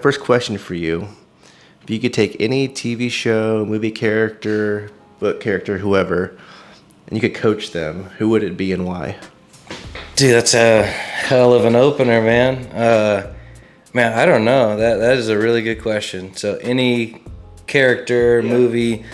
first question for you. If you could take any TV show, movie character, book character, whoever, and you could coach them, who would it be and why? Dude, that's a hell of an opener, man. Man, I don't know. That is a really good question. So any character, movie,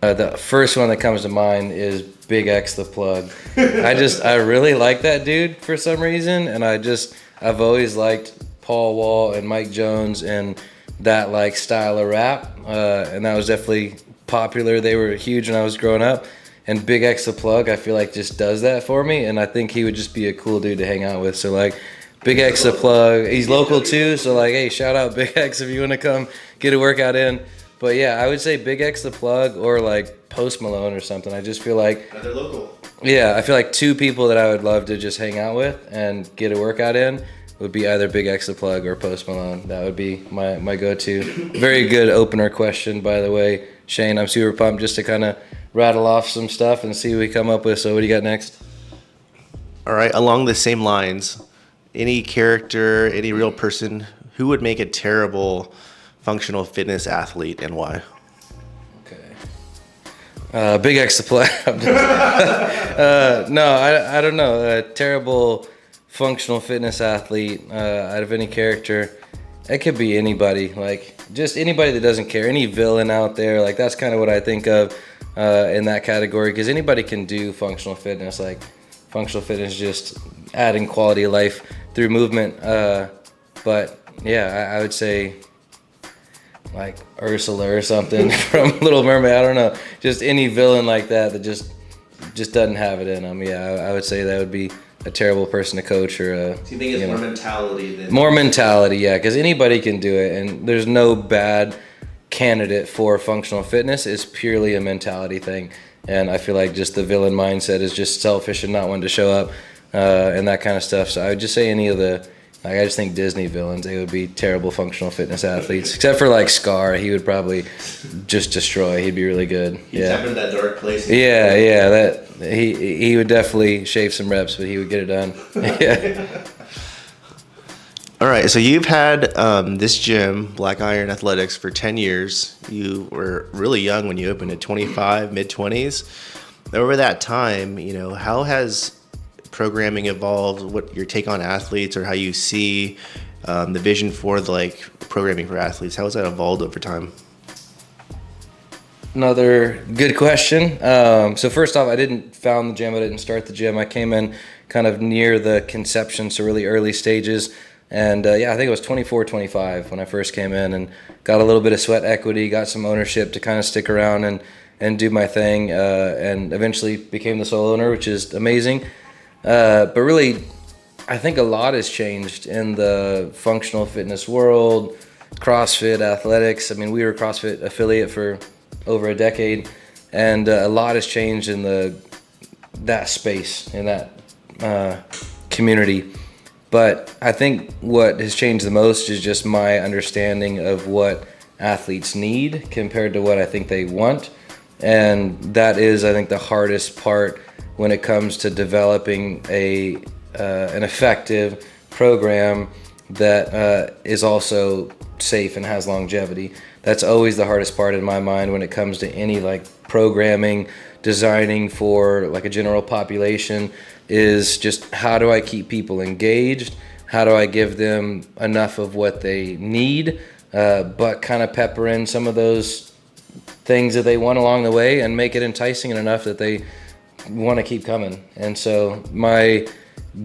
the first one that comes to mind is Big X the Plug. I really like that dude for some reason, and I've always liked Paul Wall and Mike Jones and that like style of rap, and that was definitely popular. They were huge when I was growing up, and Big X the Plug I feel like just does that for me, and I think he would just be a cool dude to hang out with. So like Big X the Plug, he's local too, so like, hey, shout out Big X if you want to come get a workout in. But yeah, I would say Big X the Plug or like Post Malone or something. I just feel like They're local. Yeah, I feel like two people that I would love to just hang out with and get a workout in would be either Big X the Plug or Post Malone. That would be my go-to. Very good opener question, by the way, Shane. I'm super pumped just to kind of rattle off some stuff and see what we come up with. So what do you got next? All right, along the same lines, any character, any real person, who would make a terrible functional fitness athlete and why? Okay. Big X the Plug. No, I don't know. A terrible functional fitness athlete out of any character. It could be anybody, like just anybody that doesn't care, any villain out there. Like that's kind of what I think of in that category, because anybody can do functional fitness. Like functional fitness, just adding quality of life through movement. But yeah, I would say like Ursula or something from Little Mermaid. I don't know, just any villain like that just doesn't have it in them. Yeah, I would say that would be a terrible person to coach or a. So you think it's more mentality than. More mentality, yeah, because anybody can do it, and there's no bad candidate for functional fitness. It's purely a mentality thing, and I feel like just the villain mindset is just selfish and not wanting to show up and that kind of stuff. So I would just say any of the. Like I just think Disney villains, they would be terrible functional fitness athletes. Except for like Scar, he would probably just destroy. He'd be really good. He'd tap into that dark place. Yeah. That he would definitely shave some reps, but he would get it done. Yeah. All right, so you've had this gym, Black Iron Athletics, for 10 years. You were really young when you opened at 25, mid-20s. Over that time, how has programming evolved? What your take on athletes, or how you see the vision for the programming for athletes? How has that evolved over time? Another good question. So first off, I didn't found the gym. I didn't start the gym. I came in kind of near the conception, so really early stages. And I think it was 24, 25 when I first came in, and got a little bit of sweat equity, got some ownership to kind of stick around and do my thing, and eventually became the sole owner, which is amazing. But really, I think a lot has changed in the functional fitness world, CrossFit, athletics. I mean, we were a CrossFit affiliate for over a decade, and a lot has changed in that space, in that community. But I think what has changed the most is just my understanding of what athletes need compared to what I think they want. And that is, I think, the hardest part when it comes to developing an effective program that is also safe and has longevity. That's always the hardest part in my mind when it comes to any programming, designing for a general population, is just how do I keep people engaged? How do I give them enough of what they need, but kind of pepper in some of those things that they want along the way and make it enticing enough that they want to keep coming. And so my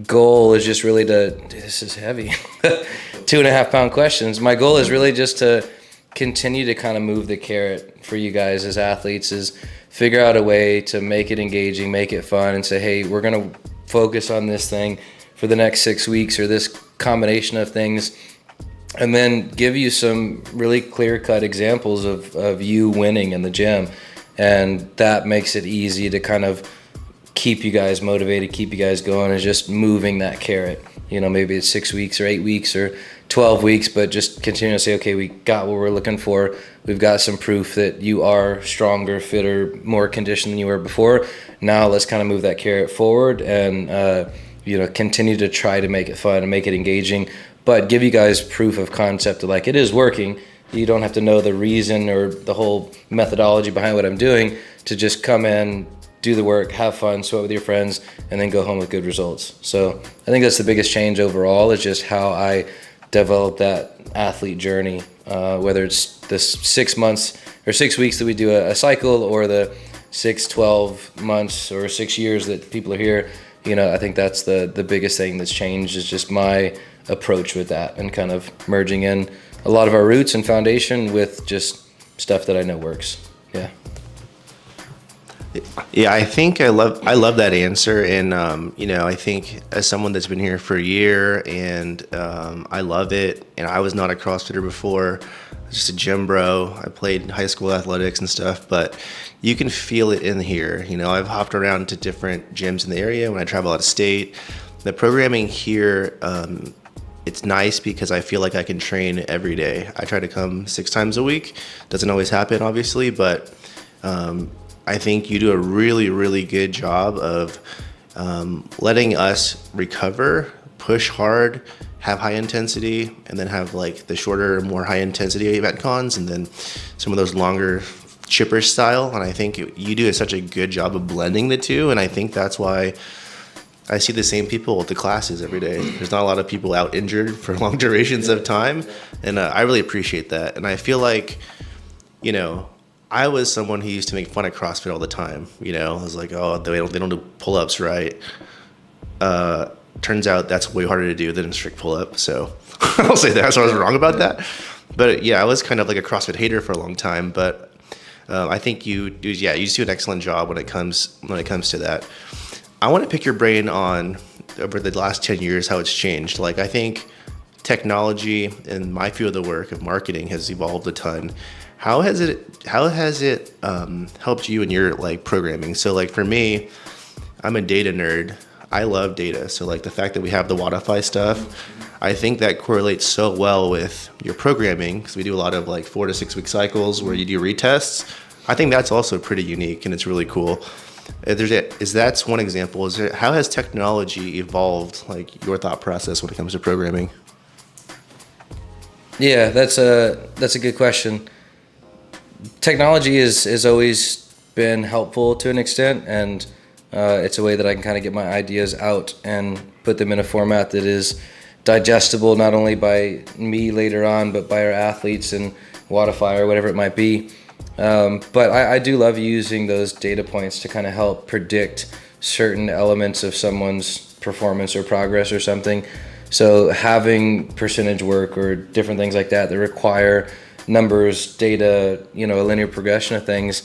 goal is just really this is heavy, 2.5 pound questions. My goal is really just to continue to kind of move the carrot for you guys as athletes, is figure out a way to make it engaging, make it fun, and say, hey, we're going to focus on this thing for the next 6 weeks, or this combination of things, and then give you some really clear-cut examples of you winning in the gym. And that makes it easy to kind of keep you guys motivated, keep you guys going, is just moving that carrot. Maybe it's 6 weeks or 8 weeks or 12 weeks, but just continue to say, okay, we got what we're looking for. We've got some proof that you are stronger, fitter, more conditioned than you were before. Now let's kind of move that carrot forward and, continue to try to make it fun and make it engaging, but give you guys proof of concept that like it is working. You don't have to know the reason or the whole methodology behind what I'm doing to just come in, do the work, have fun, sweat with your friends, and then go home with good results. So I think that's the biggest change overall, is just how I develop that athlete journey, whether it's this 6 months or 6 weeks that we do a cycle, or the 6, 12 months or 6 years that people are here. I think that's the biggest thing that's changed, is just my approach with that, and kind of merging in a lot of our roots and foundation with just stuff that I know works. Yeah. Yeah, I think I love that answer, and I think as someone that's been here for a year, and I love it. And I was not a CrossFitter before, just a gym bro. I played high school athletics and stuff, but you can feel it in here. I've hopped around to different gyms in the area when I travel out of state. The programming here, it's nice because I feel like I can train every day. I try to come 6 times a week. Doesn't always happen, obviously, but I think you do a really, really good job of letting us recover, push hard, have high intensity, and then have like the shorter, more high intensity event cons, and then some of those longer chipper style. And I think you do such a good job of blending the two, and I think that's why I see the same people at the classes every day. There's not a lot of people out injured for long durations of time, and I really appreciate that. And I feel like, I was someone who used to make fun of CrossFit all the time. I was like, oh, they don't do pull-ups right. Turns out that's way harder to do than a strict pull-up. So I'll say that. So I was wrong about that. But yeah, I was kind of like a CrossFit hater for a long time. But I think you just do an excellent job when it comes to that. I want to pick your brain on over the last 10 years how it's changed. Like, I think technology in my field of work of marketing has evolved a ton. How has it helped you in your like programming? So like for me, I'm a data nerd. I love data. So like the fact that we have the Wodify stuff, I think that correlates so well with your programming, because we do a lot of like 4 to 6 week cycles where you do retests. I think that's also pretty unique, and it's really cool. That's one example. How has technology evolved like your thought process when it comes to programming? Yeah, that's a good question. Technology has always been helpful to an extent, and it's a way that I can kind of get my ideas out and put them in a format that is digestible not only by me later on, but by our athletes and Wodify or whatever it might be. But I do love using those data points to kind of help predict certain elements of someone's performance or progress or something. So having percentage work or different things like that require numbers, data, a linear progression of things,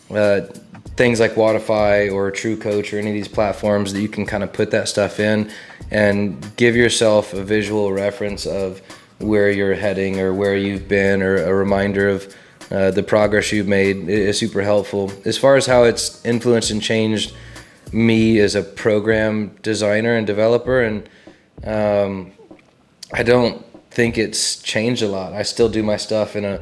things like Wodify or True Coach or any of these platforms that you can kind of put that stuff in and give yourself a visual reference of where you're heading or where you've been, or a reminder of the progress you've made is super helpful. As far as how it's influenced and changed me as a program designer and developer, and I don't think it's changed a lot. I still do my stuff in a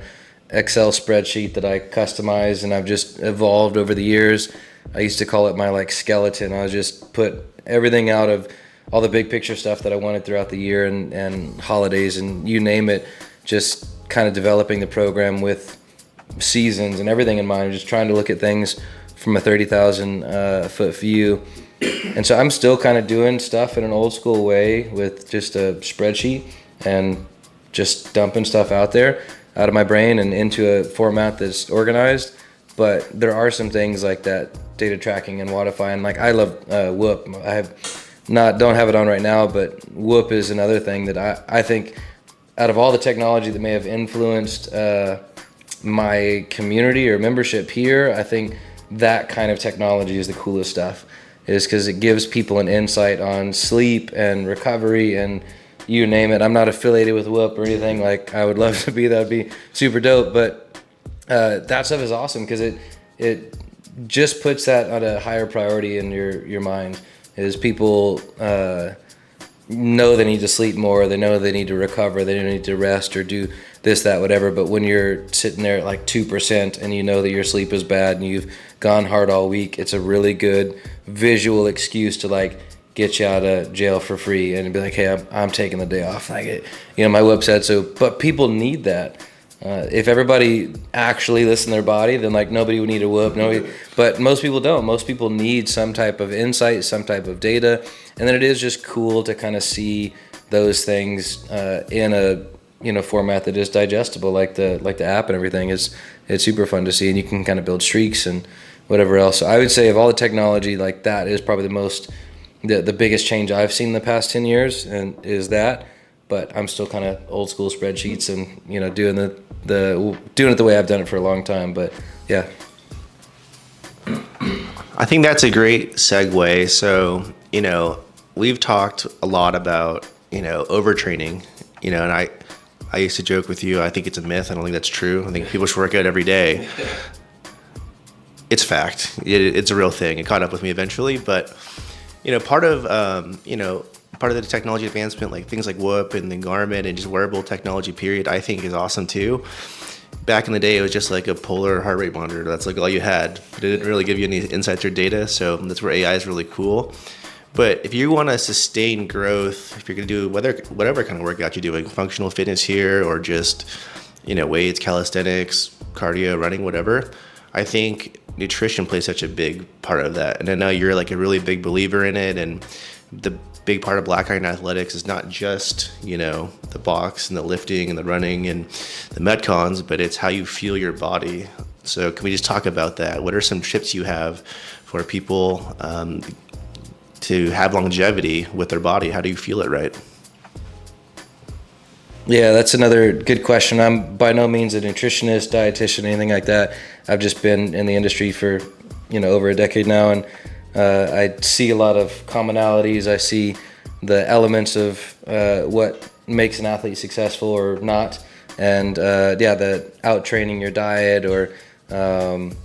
Excel spreadsheet that I customize, and I've just evolved over the years. I used to call it my like skeleton. I just put everything out of all the big picture stuff that I wanted throughout the year and holidays and you name it, just kind of developing the program with seasons and everything in mind, just trying to look at things from a 30,000 foot view. And so I'm still kind of doing stuff in an old school way with just a spreadsheet and just dumping stuff out there out of my brain and into a format that's organized. But there are some things like that data tracking and Wodify, and like I love Whoop. Don't have it on right now, but Whoop is another thing that I think out of all the technology that may have influenced my community or membership here, I think that kind of technology is the coolest stuff, is because it gives people an insight on sleep and recovery and you name it. I'm not affiliated with Whoop or anything. Like, I would love to be. That would be super dope. But that stuff is awesome because it just puts that on a higher priority in your mind. Is people know they need to sleep more, they know they need to recover, they need to rest or do this, that, whatever. But when you're sitting there at like 2% and you know that your sleep is bad and you've gone hard all week, it's a really good visual excuse to like get you out of jail for free and be like, hey, I'm taking the day off. My website. So, but people need that. If everybody actually listened to their body, then like nobody would need a whoop. But most people don't. Most people need some type of insight, some type of data, and then it is just cool to kind of see those things in a format that is digestible, like the app and everything. It's super fun to see, and you can kind of build streaks and whatever else. So I would say of all the technology, like that is probably the biggest change I've seen in the past 10 years, and is that. But I'm still kind of old school spreadsheets and doing it the way I've done it for a long time. But yeah. I think that's a great segue. So, we've talked a lot about, overtraining, and I used to joke with you, I think it's a myth. I don't think that's true. I think people should work out every day. It's fact. It's a real thing. It caught up with me eventually. But, part of the technology advancement, like things like Whoop and the Garmin and just wearable technology period, I think is awesome too. Back in the day, it was just like a polar heart rate monitor. That's like all you had. But it didn't really give you any insights or data. So that's where AI is really cool. But if you want to sustain growth, if you're going to do whatever kind of workout you're doing, functional fitness here or just, weights, calisthenics, cardio, running, whatever, I think nutrition plays such a big part of that. And I know you're like a really big believer in it. And the big part of Black Iron Athletics is not just, the box and the lifting and the running and the Metcons, but it's how you feel your body. So can we just talk about that? What are some tips you have for people to have longevity with their body? How do you feel it right? Yeah, that's another good question. I'm by no means a nutritionist, dietitian, anything like that. I've just been in the industry for, over a decade now, and I see a lot of commonalities. I see the elements of what makes an athlete successful or not, and the out training your diet or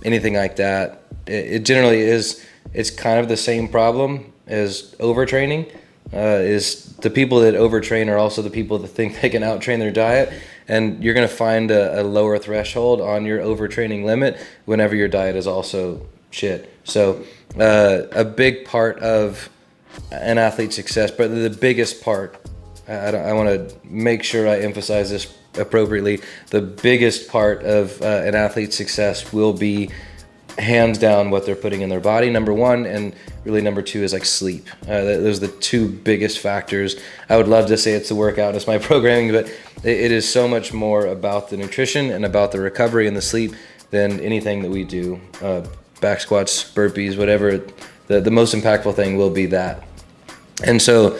anything like that. It generally is. It's kind of the same problem as overtraining. Is the people that overtrain are also the people that think they can outtrain their diet, and you're going to find a lower threshold on your overtraining limit whenever your diet is also shit. So a big part of an athlete's success, but the biggest part, I want to make sure I emphasize this appropriately, the biggest part of an athlete's success will be hands down what they're putting in their body, number one, and really number two is like sleep. Those are the two biggest factors. I would love to say it's the workout, it's my programming, but it is so much more about the nutrition and about the recovery and the sleep than anything that we do. Back squats, burpees, whatever, the most impactful thing will be that. And so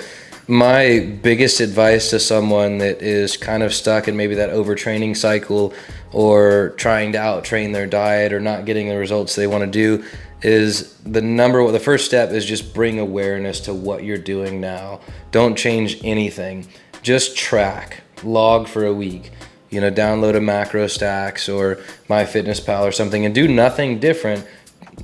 my biggest advice to someone that is kind of stuck in maybe that overtraining cycle or trying to out-train their diet or not getting the results they want to do is the first step is just bring awareness to what you're doing now. Don't change anything. Just track, log for a week. Download a macro stacks or MyFitnessPal or something and do nothing different.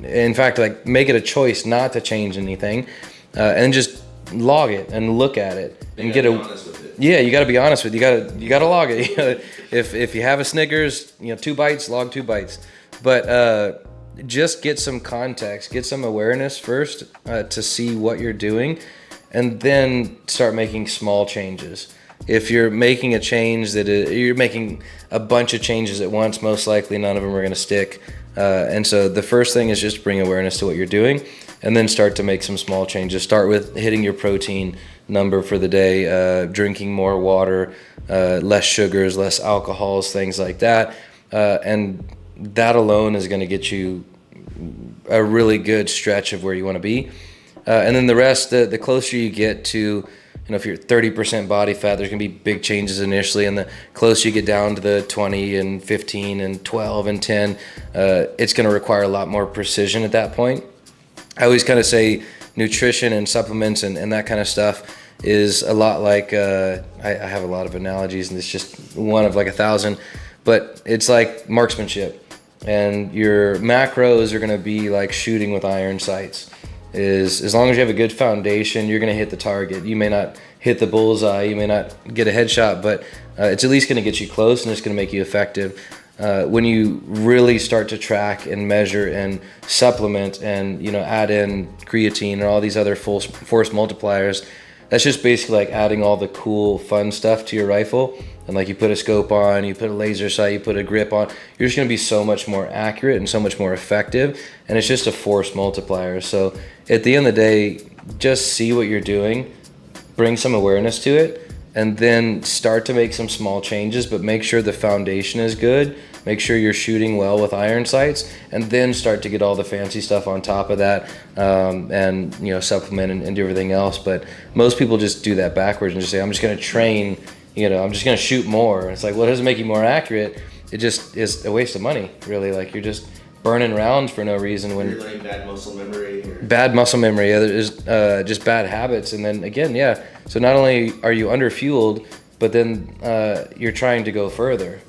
In fact, like make it a choice not to change anything, and just log it and look at it and get honest with it. Yeah, you got to be honest with it. You got to log it. If you have a Snickers, 2 bites, log 2 bites. But just get some context, get some awareness first to see what you're doing, and then start making small changes. If you're making a change you're making a bunch of changes at once, most likely none of them are going to stick. And so the first thing is just bring awareness to what you're doing and then start to make some small changes. Start with hitting your protein number for the day, drinking more water, less sugars, less alcohols, things like that. And that alone is going to get you a really good stretch of where you want to be. And then the rest, the closer you get to, if you're 30% body fat, there's going to be big changes initially. And the closer you get down to the 20 and 15 and 12 and 10, it's going to require a lot more precision at that point. I always kind of say nutrition and supplements and that kind of stuff is a lot like, I have a lot of analogies and it's just one of like 1,000, but it's like marksmanship. And your macros are going to be like shooting with iron sights. As long as you have a good foundation, you're going to hit the target. You may not hit the bullseye, you may not get a headshot, but it's at least going to get you close and it's going to make you effective. when you really start to track and measure and supplement and, you know, add in creatine and all these other force multipliers, that's just basically like adding all the cool, fun stuff to your rifle. And like you put a scope on, you put a laser sight, you put a grip on, you're just going to be so much more accurate and so much more effective. And it's just a force multiplier. So at the end of the day, just see what you're doing, bring some awareness to it, and then start to make some small changes, but make sure the foundation is good. Make sure you're shooting well with iron sights, and then start to get all the fancy stuff on top of that, and, you know, supplement and do everything else. But most people just do that backwards and just say, I'm just going to train, you know, I'm just going to shoot more. And it's like, well, it doesn't make you more accurate. It just is a waste of money, really. Like, you're just burning rounds for no reason. When you're learning bad muscle memory. Bad muscle memory, yeah, there's just bad habits. And then again, yeah, so not only are you under-fueled, but then you're trying to go further.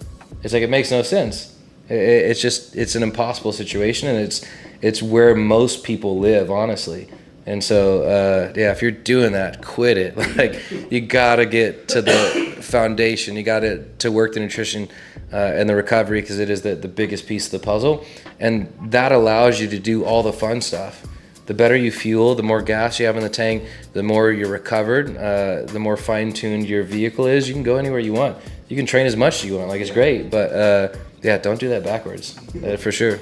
It's like, it makes no sense. It's just, it's an impossible situation, and it's where most people live, honestly. And so, yeah, if you're doing that, quit it. Like, you gotta get to the foundation. You gotta to work the nutrition and the recovery, because it is the biggest piece of the puzzle. And that allows you to do all the fun stuff. The better you fuel, the more gas you have in the tank, the more you're recovered, the more fine-tuned your vehicle is. You can go anywhere you want. You can train as much as you want. Like, it's great. But, yeah, don't do that backwards, for sure.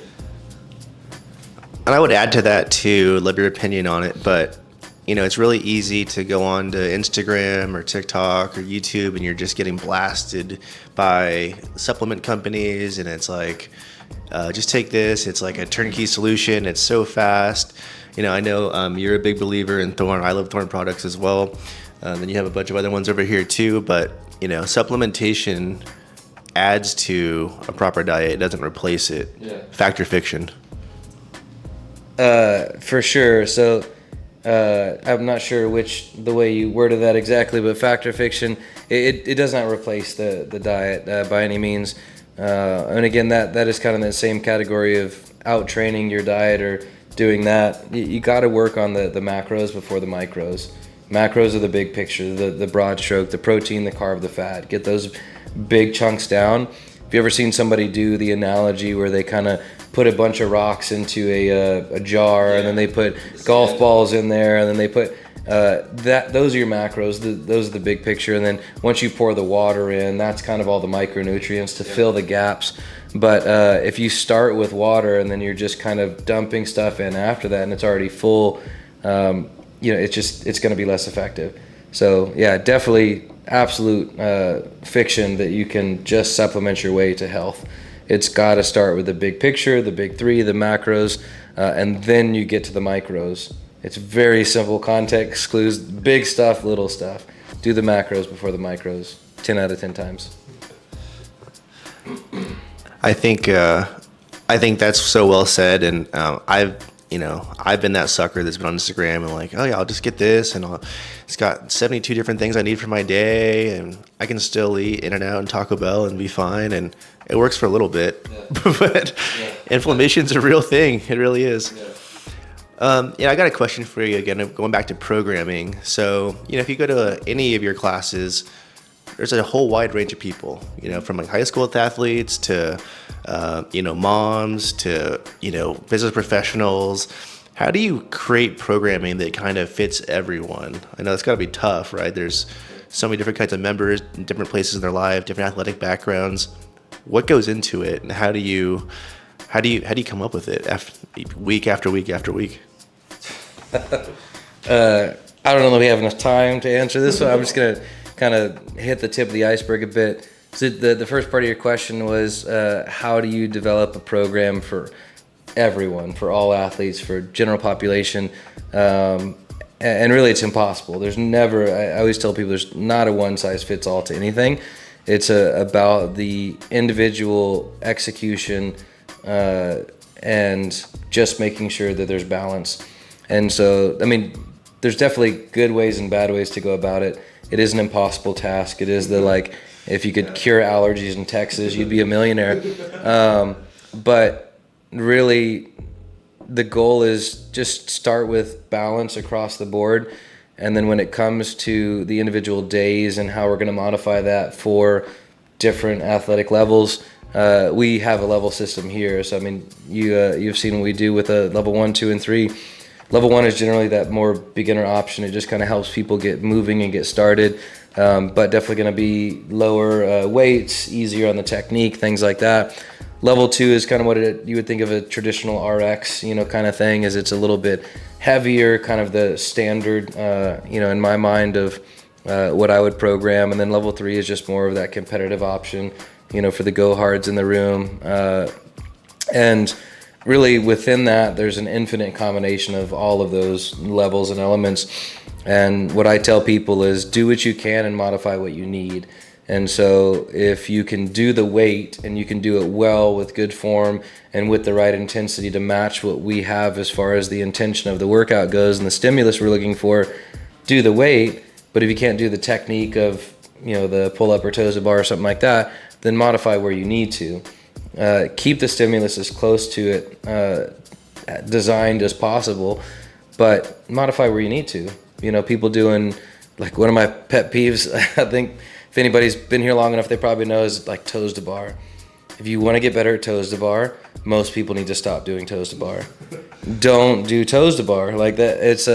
And I would add to that too, love your opinion on it, but you know, it's really easy to go on to Instagram or TikTok or YouTube and you're just getting blasted by supplement companies, and it's like, just take this, it's like a turnkey solution, it's so fast. You know, I know you're a big believer in Thorne. I love Thorne products as well. Then you have a bunch of other ones over here too, but you know, supplementation adds to a proper diet, it doesn't replace it. Yeah. Fact or fiction? For sure. So I'm not sure the way you worded that exactly, but fact or fiction, it does not replace the diet by any means. And again, that is kind of in the same category of out training your diet or doing that. You got to work on the macros before the micros. Macros are the big picture, the broad stroke, the protein, the carb, the fat. Get those big chunks down. Have you ever seen somebody do the analogy where they kind of put a bunch of rocks into a jar, and then they put golf balls in there, and then they put those are your macros. Those are the big picture. And then once you pour the water in, that's kind of all the micronutrients to fill the gaps. But if you start with water and then you're just kind of dumping stuff in after that, and it's already full, you know, it's going to be less effective. So yeah, definitely absolute fiction that you can just supplement your way to health. It's got to start with the big picture, the big three, the macros, and then you get to the micros. It's very simple, context clues, big stuff, little stuff. Do the macros before the micros, 10 out of 10 times. I think that's so well said, and I've been that sucker that's been on Instagram and like, oh yeah, I'll just get this, and it's got 72 different things I need for my day, and I can still eat In-N-Out and Taco Bell and be fine, and it works for a little bit, but inflammation's a real thing. It really is. I got a question for you again, going back to programming. So, you know, if you go to any of your classes, there's a whole wide range of people, you know, from like high school athletes to, moms to, business professionals. How do you create programming that kind of fits everyone? I know it's got to be tough, right? There's so many different kinds of members in different places in their life, different athletic backgrounds. What goes into it, and how do you come up with it week after week after week? I don't know that we have enough time to answer this, so I'm just gonna kind of hit the tip of the iceberg a bit. So the first part of your question was how do you develop a program for everyone, for all athletes, for general population, and really it's impossible. There's never, I always tell people, there's not a one size fits all to anything. It's about the individual execution and just making sure that there's balance. And so, I mean, there's definitely good ways and bad ways to go about it. It is an impossible task. It is if you could cure allergies in Texas, you'd be a millionaire. But really, the goal is just start with balance across the board. And then when it comes to the individual days and how we're going to modify that for different athletic levels, we have a level system here. So I mean, you've seen what we do with a level 1, 2, and 3. Level 1 is generally that more beginner option. It just kind of helps people get moving and get started, but definitely going to be lower weights, easier on the technique, things like that. Level 2 is kind of what you would think of a traditional RX, kind of thing. Is it's a little bit heavier, kind of the standard, in my mind of what I would program. And then level 3 is just more of that competitive option, for the go-hards in the room, and really within that, there's an infinite combination of all of those levels and elements. And what I tell people is do what you can and modify what you need. And so if you can do the weight and you can do it well with good form and with the right intensity to match what we have as far as the intention of the workout goes and the stimulus we're looking for, do the weight. But if you can't do the technique of, the pull-up or toes to bar or something like that, then modify where you need to. Keep the stimulus as close to it designed as possible, but modify where you need to. People doing, like, one of my pet peeves, I think if anybody's been here long enough, they probably know, is like toes to bar. If you want to get better at toes to bar, most people need to stop doing toes to bar. Don't do toes to bar like that. It's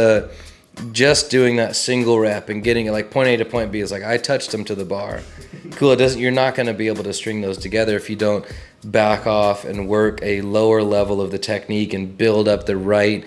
just doing that single rep and getting it, like point A to point B is like, I touched them to the bar. Cool. You're not going to be able to string those together if you don't back off and work a lower level of the technique and build up the right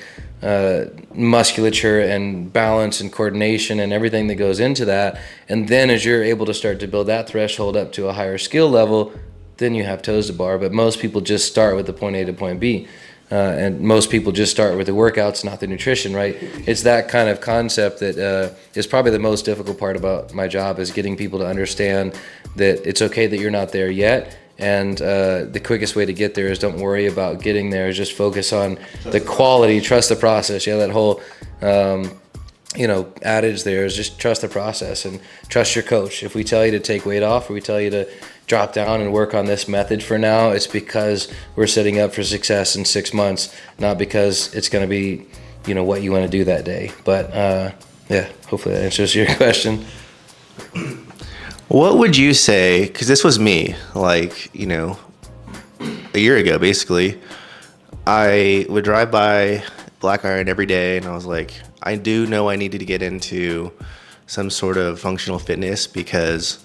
musculature and balance and coordination and everything that goes into that. And then as you're able to start to build that threshold up to a higher skill level, then you have toes to bar. But most people just start with the point A to point B. And most people just start with the workouts, not the nutrition, right? It's that kind of concept that is probably the most difficult part about my job, is getting people to understand that it's okay that you're not there yet. And the quickest way to get there is don't worry about getting there. Just focus on the quality, trust the process. Yeah, that whole, adage there is just trust the process and trust your coach. If we tell you to take weight off or we tell you to drop down and work on this method for now, it's because we're setting up for success in 6 months, not because it's going to be, what you want to do that day. But hopefully that answers your question. What would you say, because this was me, like, a year ago, basically, I would drive by Black Iron every day, and I was like, I do know I needed to get into some sort of functional fitness because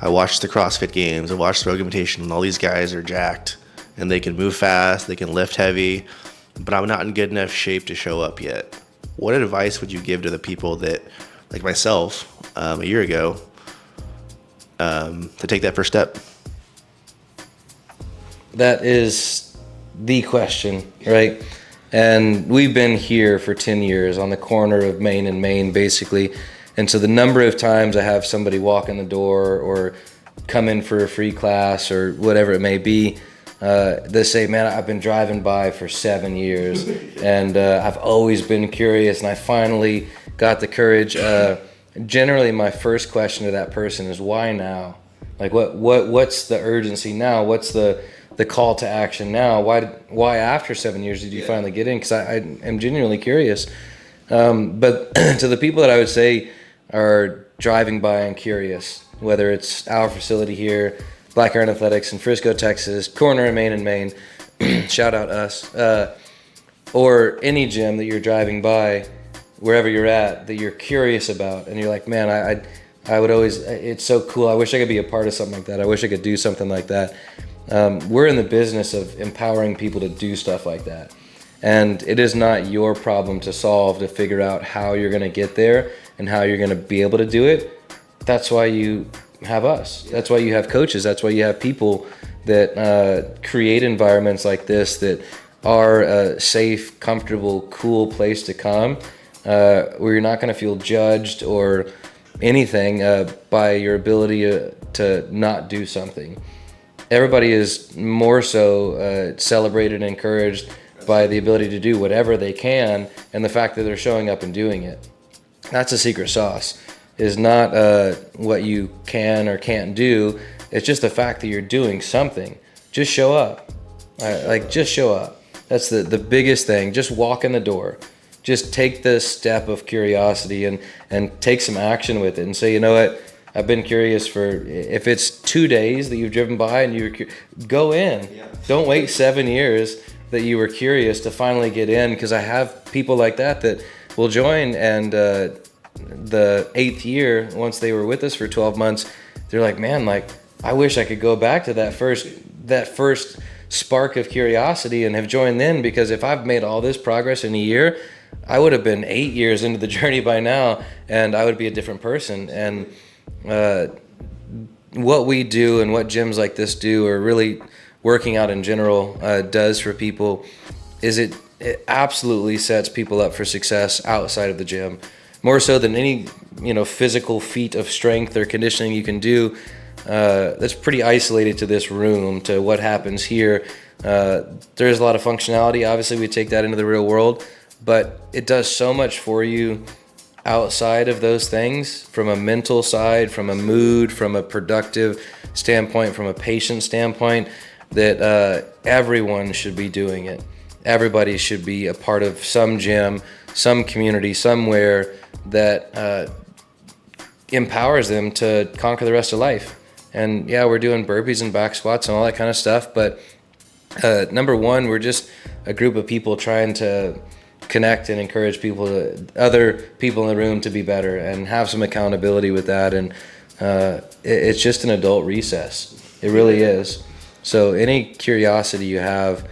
I watched the CrossFit games, I watched the Rogue Imitation, and all these guys are jacked, and they can move fast, they can lift heavy, but I'm not in good enough shape to show up yet. What advice would you give to the people that, like myself, a year ago, to take that first step? That is the question, right? And we've been here for 10 years on the corner of Main and Main, basically. And so the number of times I have somebody walk in the door or come in for a free class or whatever it may be, they say, man, I've been driving by for 7 years and I've always been curious and I finally got the courage. Generally, my first question to that person is, why now? Like, what's the urgency now? What's the call to action now? Why after 7 years did you finally get in? Because I am genuinely curious. But to the people that I would say are driving by and curious, whether it's our facility here, Black Iron Athletics in Frisco, Texas, corner in Main and Main, shout out us, or any gym that you're driving by, wherever you're at, that you're curious about, and you're like, man, I would always, it's so cool. I wish I could be a part of something like that. I wish I could do something like that. We're in the business of empowering people to do stuff like that. And it is not your problem to solve, to figure out how you're going to get there and how you're going to be able to do it. That's why you have us. That's why you have coaches. That's why you have people that create environments like this that are a safe, comfortable, cool place to come, where you're not going to feel judged or anything by your ability to not do something. Everybody is more so celebrated and encouraged by the ability to do whatever they can, and the fact that they're showing up and doing it. That's a secret sauce. Is not what you can or can't do. It's just the fact that you're doing something. Just show up. Just show up. That's the biggest thing. Just walk in the door. Just take the step of curiosity and take some action with it and say, you know what? I've been curious for, if it's 2 days that you've driven by and go in. Yeah. Don't wait 7 years that you were curious to finally get in, because I have people like that will join, and the 8th year, once they were with us for 12 months, they're like, man, like, I wish I could go back to that first spark of curiosity and have joined then, because if I've made all this progress in a year, I would have been 8 years into the journey by now, and I would be a different person. And what we do and what gyms like this do, or really working out in general does for people, is it absolutely sets people up for success outside of the gym, more so than any physical feat of strength or conditioning you can do. That's pretty isolated to this room, to what happens here. There's a lot of functionality. Obviously, we take that into the real world, but it does so much for you outside of those things, from a mental side, from a mood, from a productive standpoint, from a patient standpoint, that everyone should be doing it. Everybody should be a part of some gym, some community, somewhere that empowers them to conquer the rest of life. And yeah, we're doing burpees and back squats and all that kind of stuff, but number one, we're just a group of people trying to connect and encourage other people in the room to be better and have some accountability with that. And it's just an adult recess. It really is. So any curiosity you have,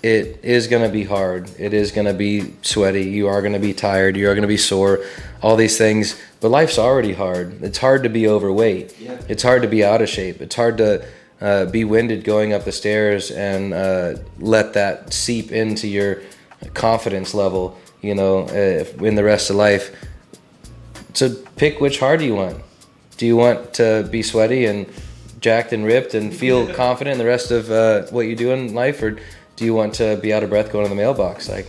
it is going to be hard. It is going to be sweaty. You are going to be tired. You are going to be sore, all these things. But life's already hard. It's hard to be overweight. Yeah. It's hard to be out of shape. It's hard to be winded going up the stairs and let that seep into your confidence level, in the rest of life. So pick which hard you want. Do you want to be sweaty and jacked and ripped and feel confident in the rest of what you do in life, or do you want to be out of breath going to the mailbox? Like,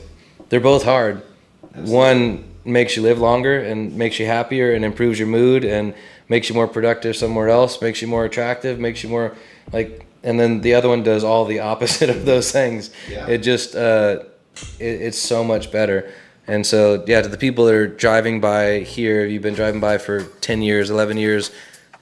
they're both hard. Absolutely. One makes you live longer and makes you happier and improves your mood and makes you more productive somewhere else, makes you more attractive, makes you more and then the other one does all the opposite of those things. Yeah. It just it's so much better. And so, yeah, to the people that are driving by here, you've been driving by for 10 years, 11 years,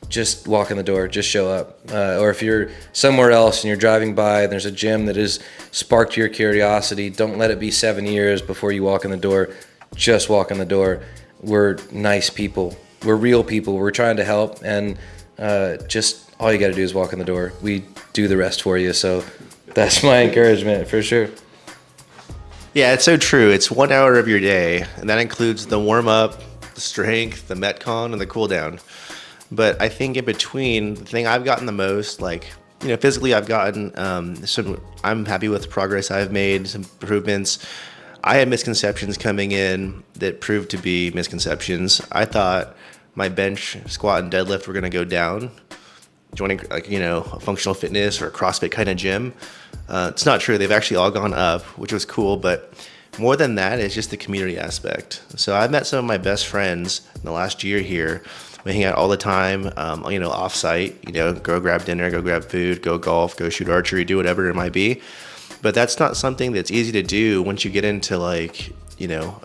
just walk in the door, just show up. Or if you're somewhere else and you're driving by and there's a gym that has sparked your curiosity, don't let it be 7 years before you walk in the door. Just walk in the door. We're nice people. We're real people. We're trying to help, and just all you got to do is walk in the door. We do the rest for you. So that's my encouragement for sure. Yeah, it's so true. It's 1 hour of your day, and that includes the warm-up, the strength, the Metcon, and the cool-down. But I think in between, the thing I've gotten the most, physically I've gotten I'm happy with the progress I've made, some improvements. I had misconceptions coming in that proved to be misconceptions. I thought my bench, squat, and deadlift were going to go down, joining a functional fitness or a CrossFit kind of gym. It's not true. They've actually all gone up, which was cool. But more than that is just the community aspect. So I've met some of my best friends in the last year here. We hang out all the time, off-site, go grab dinner, go grab food, go golf, go shoot archery, do whatever it might be. But that's not something that's easy to do once you get into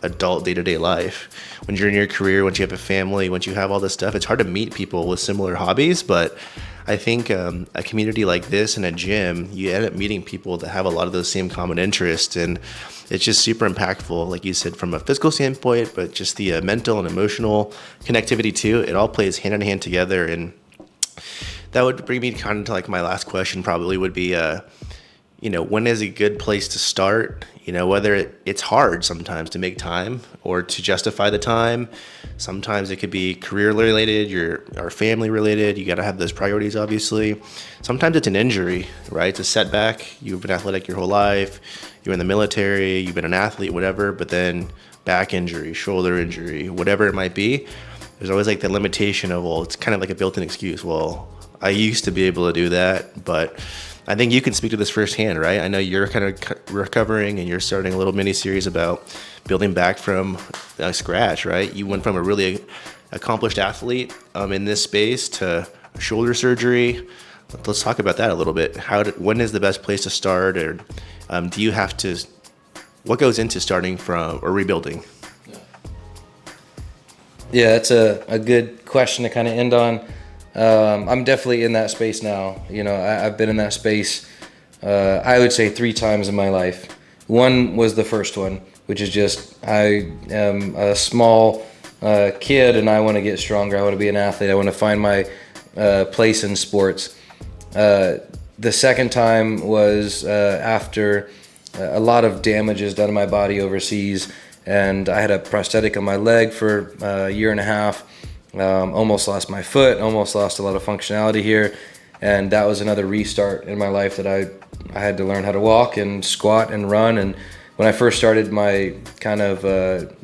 adult day-to-day life. When you're in your career, once you have a family, once you have all this stuff, it's hard to meet people with similar hobbies. But I think a community like this in a gym, you end up meeting people that have a lot of those same common interests, and it's just super impactful, like you said, from a physical standpoint, but just the mental and emotional connectivity too. It all plays hand in hand together, and that would bring me kind of to my last question. Probably would be, when is a good place to start? Whether it's hard sometimes to make time or to justify the time. Sometimes it could be career related, or family related. You got to have those priorities, obviously. Sometimes it's an injury, right? It's a setback. You've been athletic your whole life. You're in the military. You've been an athlete, whatever. But then back injury, shoulder injury, whatever it might be. There's always the limitation of, it's kind of like a built-in excuse. Well, I used to be able to do that, but I think you can speak to this firsthand, right? I know you're kind of recovering and you're starting a little mini series about building back from scratch, right? You went from a really accomplished athlete in this space to shoulder surgery. Let's talk about that a little bit. When is the best place to start, or what goes into starting from or rebuilding? Yeah, that's a good question to kind of end on. I'm definitely in that space now. You know, I've been in that space, I would say 3 times in my life. One was the first one, which is just I am a small kid and I want to get stronger. I want to be an athlete. I want to find my place in sports. The second time was after a lot of damages done to my body overseas, and I had a prosthetic on my leg for a year and a half. Almost lost my foot, almost lost a lot of functionality here, and that was another restart in my life that I had to learn how to walk and squat and run. And when I first started my kind of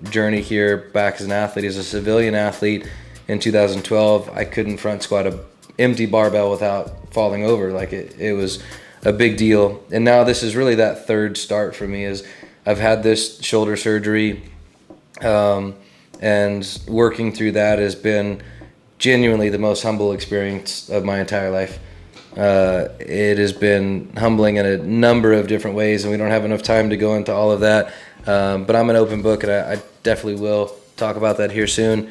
journey here back as an athlete, as a civilian athlete in 2012, I couldn't front squat a empty barbell without falling over. Like it was a big deal. And now this is really that third start for me. Is I've had this shoulder surgery, and working through that has been genuinely the most humble experience of my entire life. It has been humbling in a number of different ways, and we don't have enough time to go into all of that. But I'm an open book, and I definitely will talk about that here soon.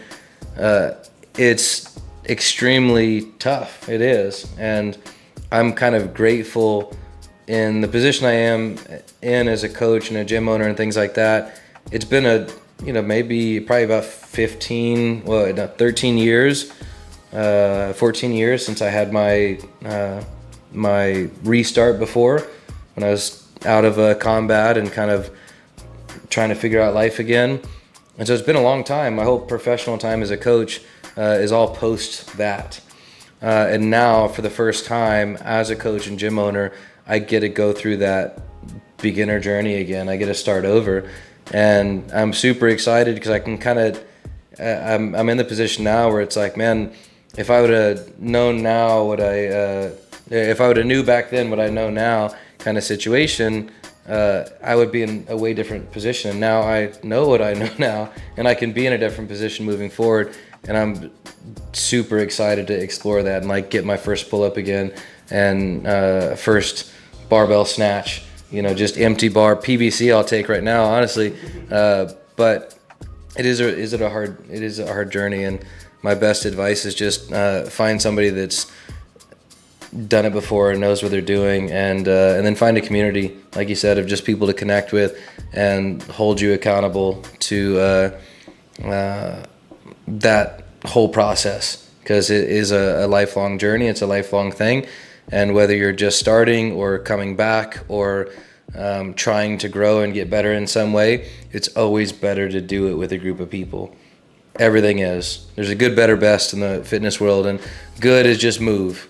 It's extremely tough. It is. And I'm kind of grateful in the position I am in as a coach and a gym owner and things like that. It's been maybe probably about 13 years, 14 years since I had my restart before, when I was out of combat and kind of trying to figure out life again. And so it's been a long time. My whole professional time as a coach is all post that. And now for the first time as a coach and gym owner, I get to go through that beginner journey again. I get to start over. And I'm super excited because I can kind of, I'm in the position now where it's like, man, if I would have known now if I would have knew back then what I know now kind of situation, I would be in a way different position. And now I know what I know now, and I can be in a different position moving forward. And I'm super excited to explore that and like get my first pull up again and first barbell snatch. Just empty bar PVC I'll take right now, honestly. But it is a hard journey, and my best advice is just find somebody that's done it before and knows what they're doing, and then find a community, like you said, of just people to connect with and hold you accountable to that whole process, because it is a lifelong journey. It's a lifelong thing. And whether you're just starting or coming back or trying to grow and get better in some way, it's always better to do it with a group of people. Everything is. There's a good, better, best in the fitness world, and good is just move.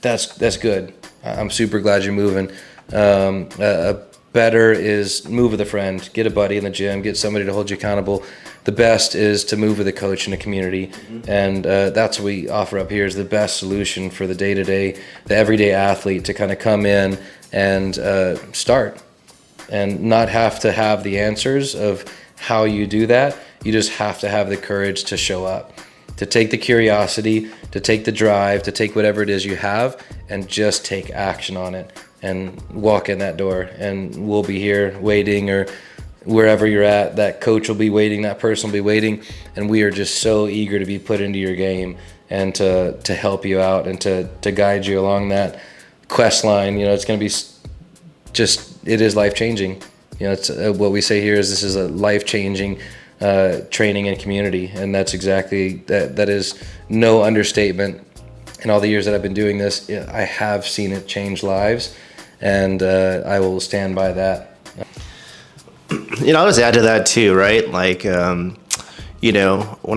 That's good. I'm super glad you're moving. A better is move with a friend, get a buddy in the gym, get somebody to hold you accountable. The best is to move with a coach in a community. Mm-hmm. And that's what we offer up here, is the best solution for the day-to-day, the everyday athlete to kind of come in and start and not have to have the answers of how you do that. You just have to have the courage to show up, to take the curiosity, to take the drive, to take whatever it is you have and just take action on it and walk in that door. And we'll be here waiting, or wherever you're at, that coach will be waiting, that person will be waiting. And we are just so eager to be put into your game and to help you out and to guide you along that quest line. It's going to be it is life-changing. It's what we say here is this is a life-changing training and community. And that's exactly, that is no understatement. In all the years that I've been doing this, I have seen it change lives, and I will stand by that. I'll just add to that too, right? Like, when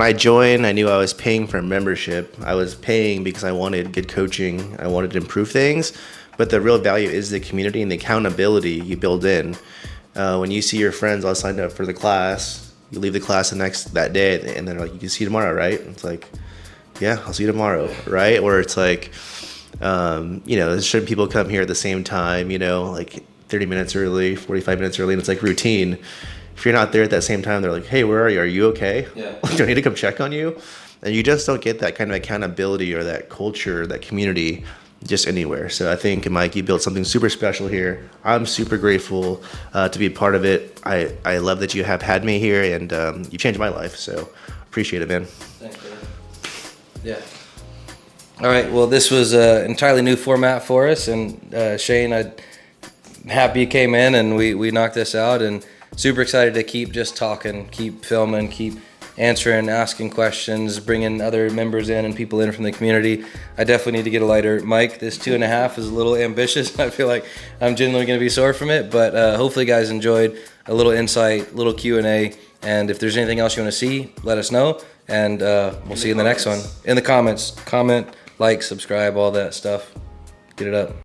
I joined, I knew I was paying for a membership. I was paying because I wanted good coaching. I wanted to improve things. But the real value is the community and the accountability you build in. When you see your friends all signed up for the class, you leave the class that day, and they're like, you can see you tomorrow, right? And it's like, yeah, I'll see you tomorrow, right? Or it's like, should people come here at the same time, like 30 minutes early, 45 minutes early, and it's like routine. If you're not there at that same time, they're like, hey, where are you? Are you okay? Yeah. Do I need to come check on you? And you just don't get that kind of accountability or that culture, that community just anywhere. So I think, Mike, you built something super special here. I'm super grateful to be a part of it. I love that you have had me here, and you changed my life. So appreciate it, man. Thanks, man. Yeah. All right. Well, this was an entirely new format for us, and Shane, I'm happy you came in and we knocked this out, and super excited to keep just talking, keep filming, keep answering, asking questions, bringing other members in and people in from the community. I definitely need to get a lighter mic. This 2.5 is a little ambitious. I feel like I'm genuinely going to be sore from it, but hopefully you guys enjoyed a little insight, little Q&A, and if there's anything else you want to see, let us know, and we'll see you in the next one. In the comments, comment, like, subscribe, all that stuff. Get it up.